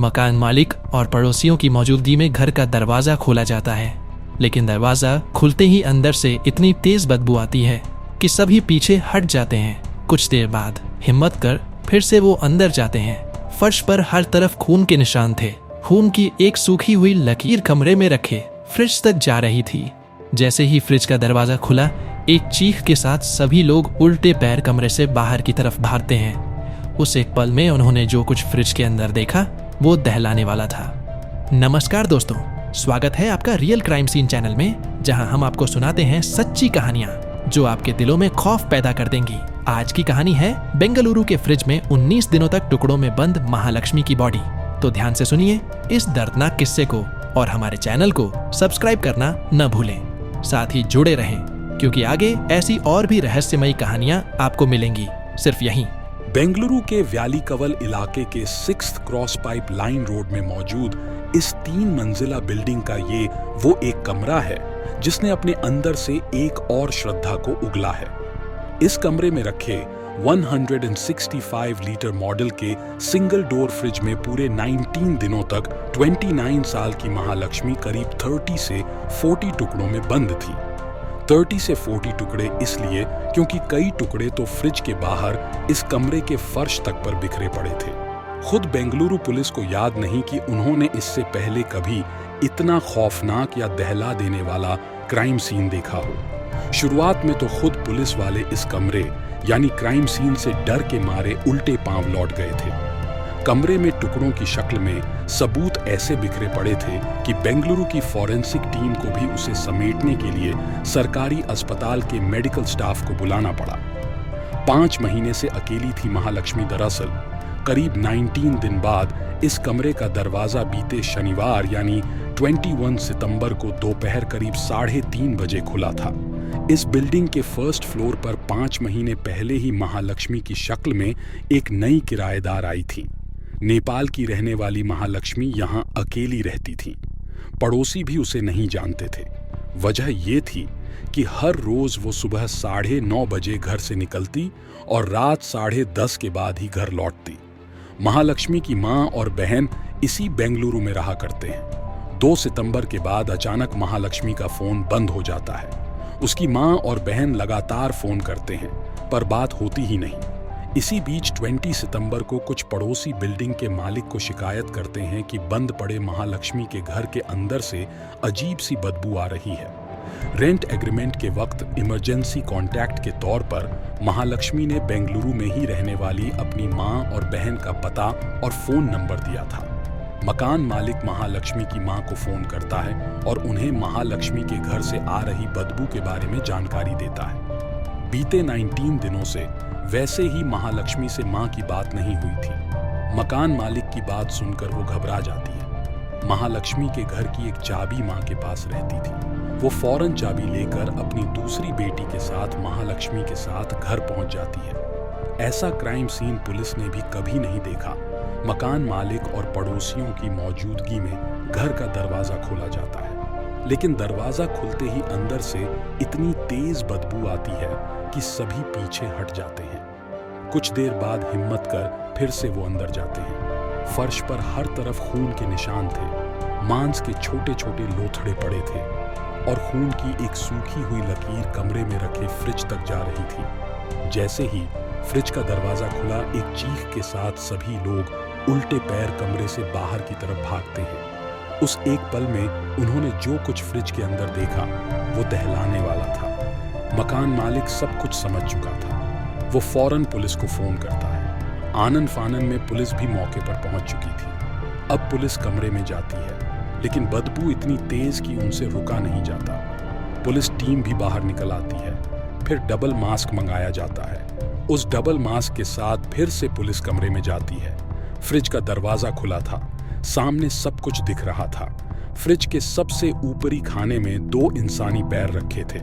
मकान मालिक और पड़ोसियों की मौजूदगी में घर का दरवाजा खोला जाता है, लेकिन दरवाजा खुलते ही अंदर से इतनी तेज बदबू आती है कि सभी पीछे हट जाते हैं। कुछ देर बाद हिम्मत कर फिर से वो अंदर जाते हैं। फर्श पर हर तरफ खून के निशान थे। खून की एक सूखी हुई लकीर कमरे में रखे फ्रिज तक जा रही थी। जैसे ही फ्रिज का दरवाजा खुला, एक चीख के साथ सभी लोग उल्टे पैर कमरे से बाहर की तरफ भागते हैं। उस एक पल में उन्होंने जो कुछ फ्रिज के अंदर देखा वो दहलाने वाला था। नमस्कार दोस्तों, स्वागत है आपका रियल क्राइम सीन चैनल में, जहां हम आपको सुनाते हैं सच्ची कहानियां जो आपके दिलों में खौफ पैदा कर देंगी। आज की कहानी है बेंगलुरु के फ्रिज में 19 दिनों तक टुकड़ों में बंद महालक्ष्मी की बॉडी। तो ध्यान से सुनिए इस दर्दनाक किस्से को और हमारे चैनल को सब्सक्राइब करना न भूलें। साथ ही जुड़े रहें, क्योंकि आगे ऐसी और भी रहस्यमयी कहानियां आपको मिलेंगी सिर्फ यहीं। बेंगलुरु के व्यालीकवल इलाके के 6th cross pipe line road में मौजूद इस 3 मंजिला बिल्डिंग का ये वो एक कमरा है जिसने अपने अंदर से एक और श्रद्धा को उगला है। इस कमरे में रखे 165 लीटर मॉडल के सिंगल डोर फ्रिज में पूरे 19 दिनों तक 29 साल की महालक्ष्मी करीब 30 से 40 टुकड़ों में बंद थी। 30 से 40 टुकड़े इसलिए क्योंकि कई टुकड़े तो फ्रिज के बाहर इस कमरे के फर्श तक पर बिखरे पड़े थे। खुद बेंगलुरु पुलिस को याद नहीं कि उन्होंने इससे पहले कभी इतना खौफनाक या दहला देने वाला क्राइम सीन देखा हो। शुरुआत में तो खुद पुलिस वाले इस कमरे यानी क्राइम सीन से डर के मारे उल्टे पांव लौट गए थे। कमरे में टुकड़ों की शक्ल में सबूत ऐसे बिखरे पड़े थे कि बेंगलुरु की फॉरेंसिक टीम को भी उसे समेटने के लिए सरकारी अस्पताल के मेडिकल स्टाफ को बुलाना पड़ा। 5 महीने से अकेली थी महालक्ष्मी। दरअसल करीब 19 दिन बाद इस कमरे का दरवाजा बीते शनिवार यानी 21 सितंबर को दोपहर करीब 3:30 बजे खुला था। इस बिल्डिंग के फर्स्ट फ्लोर पर 5 महीने पहले ही महालक्ष्मी की शक्ल में एक नई किराएदार आई थी। नेपाल की रहने वाली महालक्ष्मी यहाँ अकेली रहती थी। पड़ोसी भी उसे नहीं जानते थे। वजह ये थी कि हर रोज वो सुबह 9:30 बजे घर से निकलती और रात 10:30 के बाद ही घर लौटती। महालक्ष्मी की माँ और बहन इसी बेंगलुरु में रहा करते हैं। 2 सितंबर के बाद अचानक महालक्ष्मी का फोन बंद हो जाता है। उसकी माँ और बहन लगातार फोन करते हैं पर बात होती ही नहीं। इसी बीच 20 सितंबर को कुछ पड़ोसी बिल्डिंग के मालिक को शिकायत करते हैं कि बंद पड़े महालक्ष्मी के घर के अंदर से अजीब सी बदबू आ रही है। रेंट एग्रीमेंट के वक्त इमरजेंसी कॉन्टैक्ट के तौर पर महालक्ष्मी ने बेंगलुरु में ही रहने वाली अपनी मां और बहन का पता और फोन नंबर दिया था। मकान मालिक महालक्ष्मी की मां को फोन करता है और उन्हें महालक्ष्मी के घर से आ रही बदबू के बारे में जानकारी देता है। बीते 19 दिनों से वैसे ही महालक्ष्मी से मां की बात नहीं हुई थी। मकान मालिक की बात सुनकर वो घबरा जाती है। महालक्ष्मी के घर की एक चाबी मां के पास रहती थी। वो फौरन चाबी लेकर अपनी दूसरी बेटी के साथ महालक्ष्मी के साथ घर पहुंच जाती है। ऐसा क्राइम सीन पुलिस ने भी कभी नहीं देखा। मकान मालिक और पड़ोसियों की मौजूदगी में घर का दरवाजा खोला जाता है, लेकिन दरवाजा खुलते ही अंदर से इतनी तेज बदबू आती है कि सभी पीछे हट जाते हैं। कुछ देर बाद हिम्मत कर फिर से वो अंदर जाते हैं। फर्श पर हर तरफ खून के निशान थे। मांस के छोटे छोटे लोथड़े पड़े थे और खून की एक सूखी हुई लकीर कमरे में रखे फ्रिज तक जा रही थी। जैसे ही फ्रिज का दरवाजा खुला, एक चीख के साथ सभी लोग उल्टे पैर कमरे से बाहर की तरफ भागते हैं। उस एक पल में उन्होंने जो कुछ फ्रिज के अंदर देखा वो दहलाने वाला था। मकान मालिक सब कुछ समझ चुका था। वो फौरन पुलिस को फोन करता है। आनन फानन में पुलिस भी मौके पर पहुंच चुकी थी। अब पुलिस कमरे में जाती है, लेकिन बदबू इतनी तेज कि उनसे रुका नहीं जाता। पुलिस टीम भी बाहर निकल आती है। फिर डबल मास्क मंगाया जाता है। उस डबल मास्क के साथ फिर से पुलिस कमरे में जाती है। फ्रिज का दरवाजा खुला था। सामने सब कुछ दिख रहा था। फ्रिज के सबसे ऊपरी खाने में 2 इंसानी पैर रखे थे।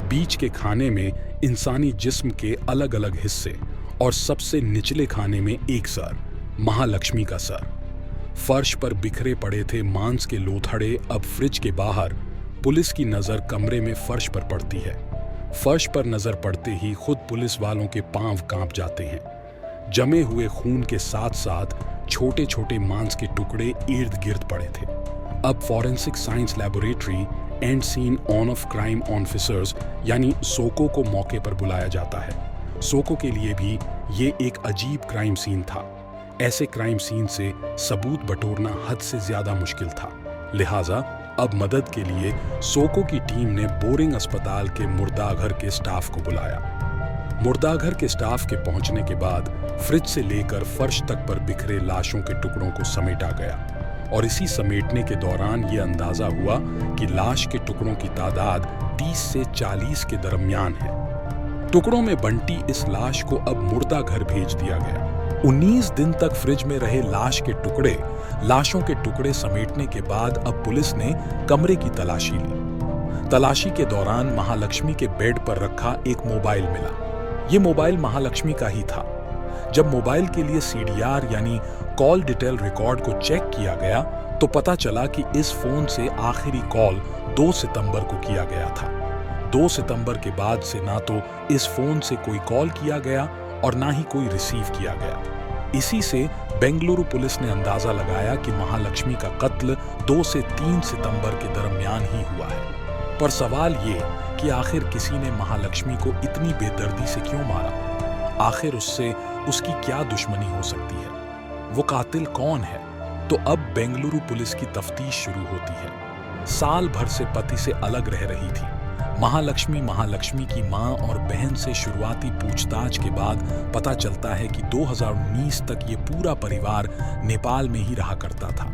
बीच के खाने में इंसानी जिस्म के अलग अलग हिस्से और सबसे निचले खाने में एक सर, महालक्ष्मी का सर। फर्श पर बिखरे पड़े थे मांस के लोथड़े। अब फ्रिज के बाहर पुलिस की नजर कमरे में फर्श पर पड़ती है। फर्श पर नजर पड़ते ही खुद पुलिस वालों के पांव कांप जाते हैं। जमे हुए खून के साथ साथ छोटे छोटे मांस के टुकड़े इर्द गिर्द पड़े थे। अब forensic science laboratory and scene on of crime officers यानी सोको को मौके पर बुलाया जाता है। सोको के लिए भी ये एक अजीब क्राइम सीन था। ऐसे क्राइम सीन से सबूत बटोरना हद से ज्यादा मुश्किल था। लिहाजा अब मदद के लिए सोको की टीम ने बोरिंग अस्पताल के मुर्दाघर के स्टाफ को बुलाया। मुर्दाघर के स्टाफ के पहुंचने के बाद फ्रिज से लेकर फर्श तक पर बिखरे लाशों के टुकड़ों को समेटा गया और इसी समेटने के दौरान ये अंदाजा हुआ कि लाश के टुकड़ों की तादाद 30 से 40 के दरमियान है। टुकड़ों में बंटी इस लाश को अब मुर्दाघर भेज दिया गया। 19 दिन तक फ्रिज में रहे लाशों के टुकड़े समेटने के बाद अब पुलिस ने कमरे की तलाशी ली। तलाशी के दौरान महालक्ष्मी के बेड पर रखा एक मोबाइल मिला। ये मोबाइल महालक्ष्मी का ही था। जब मोबाइल के लिए CDR यानी कॉल डिटेल रिकॉर्ड को चेक किया गया तो पता चला कि इस फोन से आखिरी कॉल 2 सितंबर को किया गया था। 2 सितंबर के बाद से ना तो इस फोन से कोई कॉल किया गया और ना ही कोई रिसीव किया गया। इसी से बेंगलुरु पुलिस ने अंदाजा लगाया कि महालक्ष्मी का कत्ल 2 से 3 सितंबर के दरमियान ही हुआ है। पर सवाल ये कि आखिर किसी ने महालक्ष्मी को इतनी बेदर्दी से क्यों मारा? आखिर उससे उसकी क्या दुश्मनी हो सकती है? वो कातिल कौन है? तो अब बेंगलुरु पुलिस की तफ्तीश शुरू होती है। साल भर से पति से अलग रह रही थी। महालक्ष्मी की मां और बहन से शुरुआती पूछताछ के बाद पता चलता है कि 2019 तक ये पूरा परिवार नेपाल में ही रहा करता था।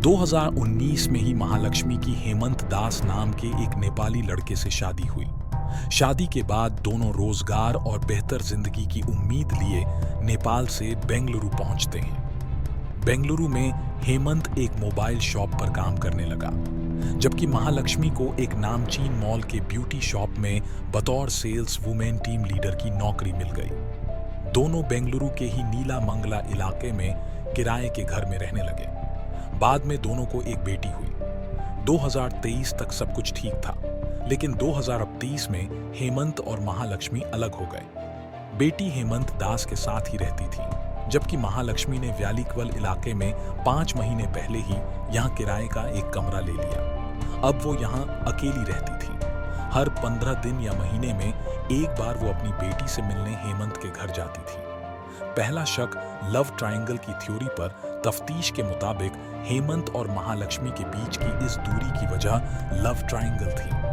2019 में ही महालक्ष्मी की हेमंत दास नाम के एक नेपाली लड़के से शादी हुई। शादी के बाद दोनों रोजगार और बेहतर जिंदगी की उम्मीद लिए नेपाल से बेंगलुरु पहुंचते हैं। बेंगलुरु में हेमंत एक मोबाइल शॉप पर काम करने लगा, जबकि महालक्ष्मी को एक नामचीन मॉल के ब्यूटी शॉप में बतौर सेल्स वुमेन टीम लीडर की नौकरी मिल गई। दोनों बेंगलुरु के ही नीला मंगला इलाके में किराए के घर में रहने लगे। बाद में दोनों को एक बेटी हुई। 2023 तक सब कुछ ठीक था, लेकिन 2030 में हेमंत और महालक्ष्मी अलग हो गए। बेटी हेमंत दास के साथ ही रहती थी, जबकि महालक्ष्मी ने व्यालीक्वल इलाके में 5 महीने पहले ही यहाँ किराए का एक कमरा ले लिया। अब वो यहाँ अकेली रहती थी। हर 15 दिन या महीने में एक बार वो अपनी बेटी से मिलने हेमंत के घर जाती थी। पहला शक लव ट्रायंगल की थ्योरी पर तफ्तीश के मुताबिक हेमंत और महालक्ष्मी के बीच की इस दूरी की वजह लव ट्रायंगल थी।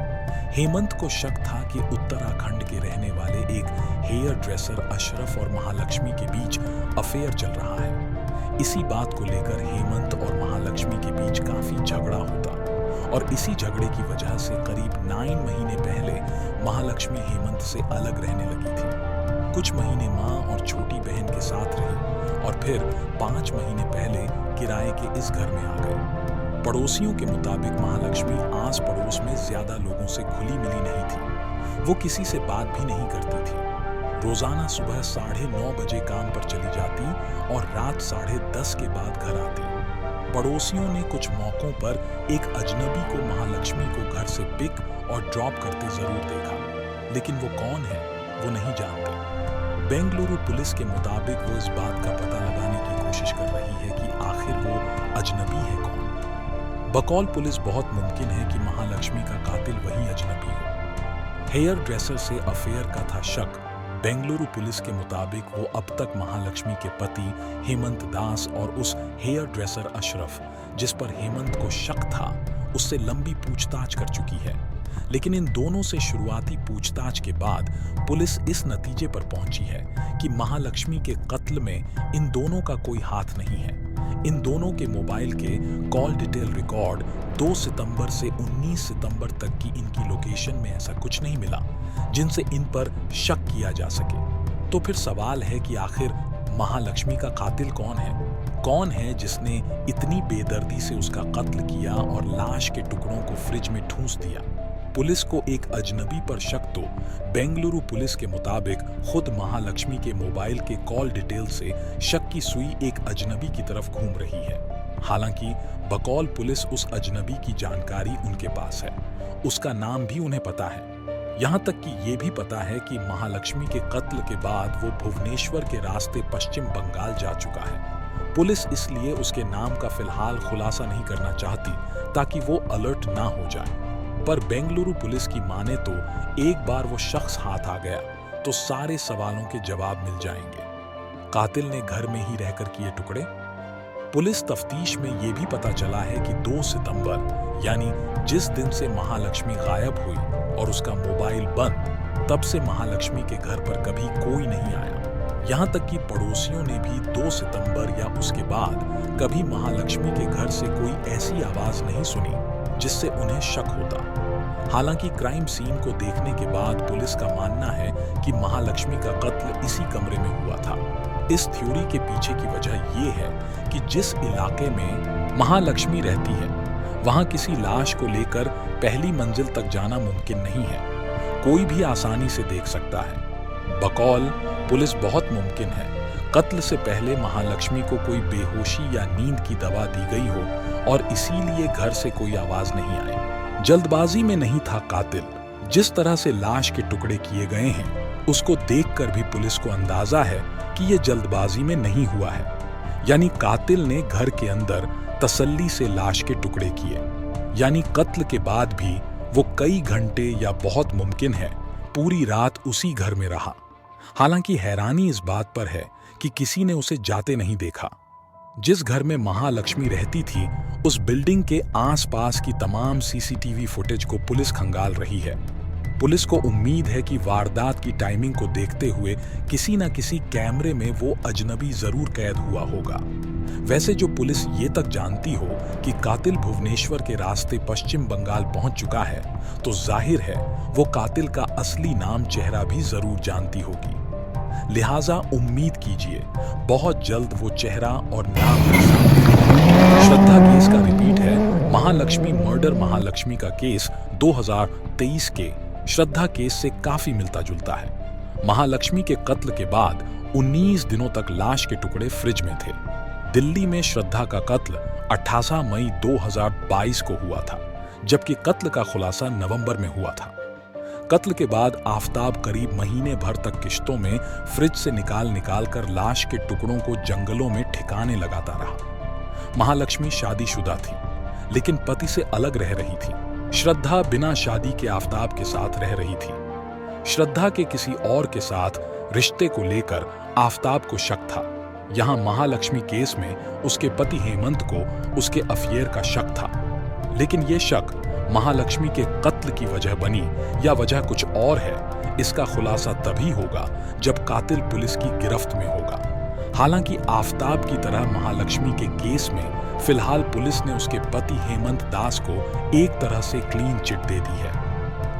हेमंत को शक था कि उत्तराखंड के रहने वाले एक हेयर ड्रेसर अशरफ और महालक्ष्मी के बीच अफेयर चल रहा है। इसी बात को लेकर हेमंत और महालक्ष्मी के बीच काफी झगड़ा होता और इसी झगड़े की वजह से करीब 9 महीने पहले महालक्ष्मी हेमंत से अलग रहने लगी थी। कुछ महीने माँ और छोटी बहन के साथ रही और फिर 5 महीने पहले किराए के इस घर में आ गई। पड़ोसियों के मुताबिक महालक्ष्मी आस पड़ोस में ज्यादा लोगों से खुली मिली नहीं थी। वो किसी से बात भी नहीं करती थी। रोजाना सुबह 9:30 बजे काम पर चली जाती और रात 10:30 के बाद घर आती। पड़ोसियों ने कुछ मौकों पर एक अजनबी को महालक्ष्मी को घर से पिक और ड्रॉप करते जरूर देखा, लेकिन वो कौन है वो नहीं जानते। बेंगलुरु पुलिस के मुताबिक वो इस बात का पता लगाने की कोशिश कर रही है कि आखिर वो अजनबी है कौन। बकौल पुलिस बहुत मुमकिन है कि महालक्ष्मी का कातिल वही अजनबी हो। हेयर ड्रेसर से अफेयर का था शक। बेंगलुरु पुलिस के मुताबिक वो अब तक महालक्ष्मी के पति हेमंत दास और उस हेयर ड्रेसर अशरफ, जिस पर हेमंत को शक था, उससे लंबी पूछताछ कर चुकी है। लेकिन इन दोनों से शुरुआती पूछताछ के बाद पुलिस इस नतीजे पर पहुंची है कि महालक्ष्मी के कत्ल में इन दोनों का कोई हाथ नहीं है। इन दोनों के मोबाइल के कॉल डिटेल रिकॉर्ड 2 सितंबर से 19 सितंबर तक की इनकी लोकेशन में ऐसा कुछ नहीं मिला जिनसे इन पर शक किया जा सके। तो फिर सवाल है कि आखिर महालक्ष्मी का कातिल कौन है? कौन है जिसने इतनी बेदर्दी से उसका कत्ल किया और लाश के टुकड़ों को फ्रिज में ठूंस दिया? पुलिस को एक अजनबी पर शक तो बेंगलुरु पुलिस के मुताबिक खुद महालक्ष्मी के मोबाइल के कॉल डिटेल से शक की सुई एक अजनबी की तरफ घूम रही है। हालांकि बकौल पुलिस उस अजनबी की जानकारी उनके पास है, उसका नाम भी उन्हें पता है। यहाँ तक कि ये भी पता है कि महालक्ष्मी के कत्ल के बाद वो भुवनेश्वर के रास्ते पश्चिम बंगाल जा चुका है। पुलिस इसलिए उसके नाम का फिलहाल खुलासा नहीं करना चाहती ताकि वो अलर्ट ना हो जाए। पर बेंगलुरु पुलिस की माने तो एक बार वो शख्स हाथ आ गया तो सारे सवालों के जवाब मिल जाएंगे। कातिल ने घर में ही रहकर किए टुकड़े? पुलिस तफ्तीश में ये भी पता चला है कि 2 सितंबर यानी जिस दिन से महालक्ष्मी गायब हुई और उसका मोबाइल बंद, तब से महालक्ष्मी के घर पर कभी कोई नहीं आया। यहाँ तक कि पड़ोसियों ने भी 2 सितंबर या उसके बाद कभी महालक्ष्मी के घर से कोई ऐसी आवाज नहीं सुनी जिससे उन्हें शक होता। हालांकि क्राइम सीन को देखने के बाद पुलिस का मानना है कि महालक्ष्मी का कत्ल इसी कमरे में हुआ था। इस थ्योरी के पीछे की वजह ये है कि जिस इलाके में महालक्ष्मी रहती है वहां किसी लाश को लेकर पहली मंजिल तक जाना मुमकिन नहीं है। कोई भी आसानी से देख सकता है। बकौल पुलिस बहुत मुमकिन है कत्ल से पहले महालक्ष्मी को कोई बेहोशी या नींद की दवा दी गई हो और इसीलिए घर से कोई आवाज नहीं आई। जल्दबाजी में नहीं था कातिल। जिस तरह से लाश के टुकड़े किए गए हैं उसको देखकर भी पुलिस को अंदाजा है कि यह जल्दबाजी में नहीं हुआ है। यानी कातिल ने घर के अंदर तसल्ली से लाश के टुकड़े किए, यानी कत्ल के बाद भी वो कई घंटे या बहुत मुमकिन है पूरी रात उसी घर में रहा। हालांकि हैरानी इस बात पर है कि किसी ने उसे जाते नहीं देखा। जिस घर में महालक्ष्मी रहती थी उस बिल्डिंग के आसपास की तमाम सीसीटीवी फुटेज को पुलिस खंगाल रही है। पुलिस को उम्मीद है कि वारदात की टाइमिंग को देखते हुए किसी न किसी कैमरे में वो अजनबी जरूर कैद हुआ होगा। वैसे जो पुलिस ये तक जानती हो कि कातिल भुवनेश्वर के रास्ते पश्चिम बंगाल पहुंच चुका है तो जाहिर है वो कातिल का असली नाम चेहरा भी जरूर जानती होगी। लिहाजा उम्मीद कीजिए बहुत जल्द वो चेहरा और नाम के सामने। श्रद्धा केस का रिपीट है। महालक्ष्मी मर्डर महालक्ष्मी का केस 2023 के श्रद्धा केस से काफी मिलता जुलता है। महालक्ष्मी के कत्ल के बाद 19 दिनों तक लाश के टुकड़े फ्रिज में थे। दिल्ली में श्रद्धा का कत्ल 18 मई 2022 को हुआ था, जबकि कत्ल का खुलासा नवंबर में हुआ था। कत्ल के बाद आफताब करीब महीने भर तक किश्तों में फ्रिज से निकाल कर लाश के टुकड़ों को जंगलों में ठिकाने लगाता रहा। महालक्ष्मी शादीशुदा थी, लेकिन पति से अलग रह रही थी। श्रद्धा बिना शादी के आफताब के साथ रह रही थी। श्रद्धा के किसी और के साथ रिश्ते को लेकर आफताब को शक था। यहाँ महालक्ष्मी केस में उसके पति हेमंत को उसके अफेयर का शक था, लेकिन यह शक महालक्ष्मी के कत्ल की वजह बनी या वजह कुछ और है, इसका खुलासा तभी होगा जब कातिल पुलिस की गिरफ्त में होगा। हालांकि आफताब की तरह महालक्ष्मी के केस में फिलहाल पुलिस ने उसके पति हेमंत दास को एक तरह से क्लीन चिट दे दी है,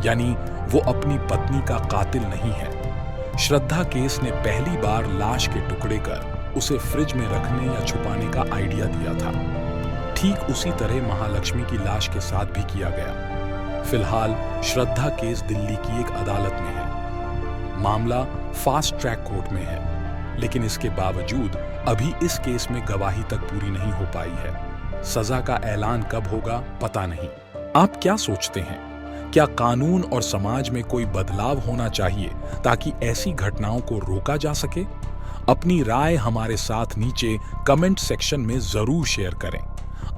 यानी वो अपनी पत्नी का कातिल नहीं है। श्रद्धा केस ने पहली बार लाश के टुकड़े कर उसे फ्रिज में रखने या छुपाने का आइडिया दिया था। ठीक उसी तरह महालक्ष्मी की लाश के साथ भी किया गया। फिलहाल श्रद्धा केस दिल्ली की एक अदालत में है। मामला फास्ट ट्रैक कोर्ट में है, लेकिन इसके बावजूद अभी इस केस में गवाही तक पूरी नहीं हो पाई है। सजा का ऐलान कब होगा पता नहीं। आप क्या सोचते हैं? क्या कानून और समाज में कोई बदलाव होना चाहिए ताकि ऐसी घटनाओं को रोका जा सके? अपनी राय हमारे साथ नीचे कमेंट सेक्शन में जरूर शेयर करें।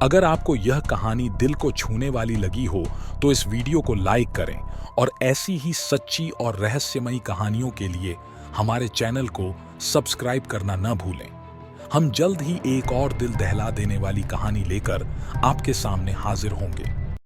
अगर आपको यह कहानी दिल को छूने वाली लगी हो तो इस वीडियो को लाइक करें और ऐसी ही सच्ची और रहस्यमयी कहानियों के लिए हमारे चैनल को सब्सक्राइब करना न भूलें। हम जल्द ही एक और दिल दहला देने वाली कहानी लेकर आपके सामने हाजिर होंगे।